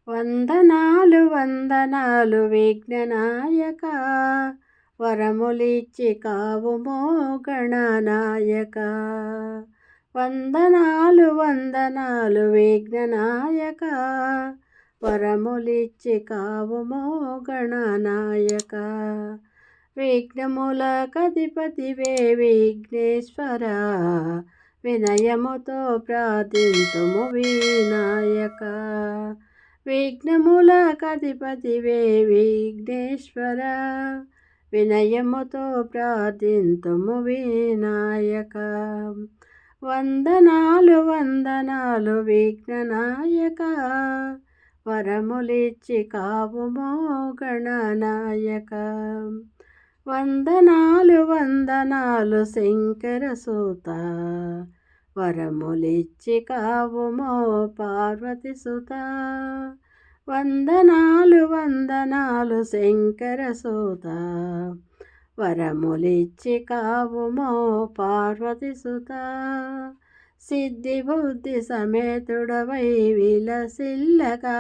వందనాలు వందనాలు విఘ్ననాయక, వరములిచ్చి కావుమో గణనాయక. వందనాలు వందనాలు విఘ్ననాయక, వరములిచ్చి కావుమో గణనాయక. విఘ్నముల కధిపతివే విఘ్నేశ్వర, వినయముతో ప్రార్థింతుము వినాయక. విఘ్నముల కధిపతివే విఘ్నేశ్వర, వినయముతో ప్రార్థింతుము వినాయక. వందనాలు వందనాలు విఘ్ననాయక, వరములిచ్చి కావుమో గణనాయక. వందనాలు వందనాలు శంకరసుత, వరములిచ్చి కావుమో పార్వతీసుత. వందనాలు వందనాలు శంకరసుత, వరములిచ్చి కావుమో పార్వతీసుత. సిద్ధి బుద్ధి సమేతుడవై విలసిల్లగా,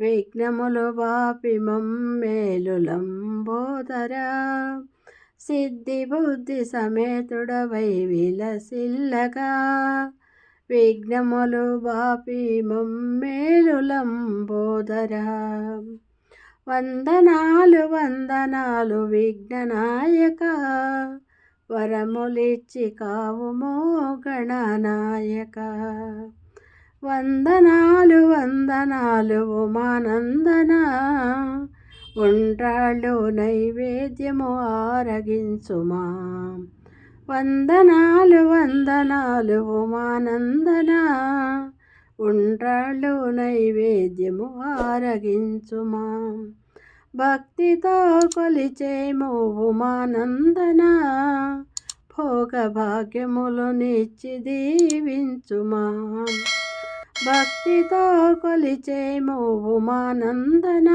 విఘ్నములు బాపి మమ్మేలు లంబోదరా. సిద్ధి బుద్ధి సమేతుడవై విలసిల్లగా, విఘ్నములు బాపి మమ్మేలు లంబోదరా. వందనాలు వందనాలు విఘ్ననాయక, వరములిచ్చి కావుమో గణనాయక. వందనాలు వందనాలు ఉమానందన, ఉండ్రాళ్ళు నైవేద్యము ఆరగించుమా. వందనాలు వందనాలు ఉమానందన, ఉండ్రాళ్ళు నైవేద్యము ఆరగించుమా. భక్తితో కొలిచేము ఉమానందన, భోగ భాగ్యములు నిచ్చి దీవించుమా. భక్తితో కొలిచేము ఉమానందన,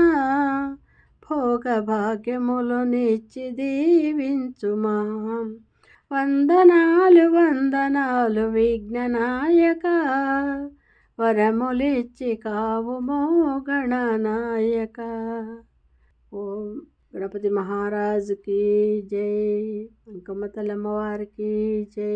భోగ భాగ్యములు నిచ్చి దీవించుమా. వందనాలు వందనాలు విఘ్ననాయక, వరములిచ్చి కావుమో గణనాయక. ఓం గణపతి మహారాజుకి జై, అంకమ్మ తల్లమ్మ వారికి జై.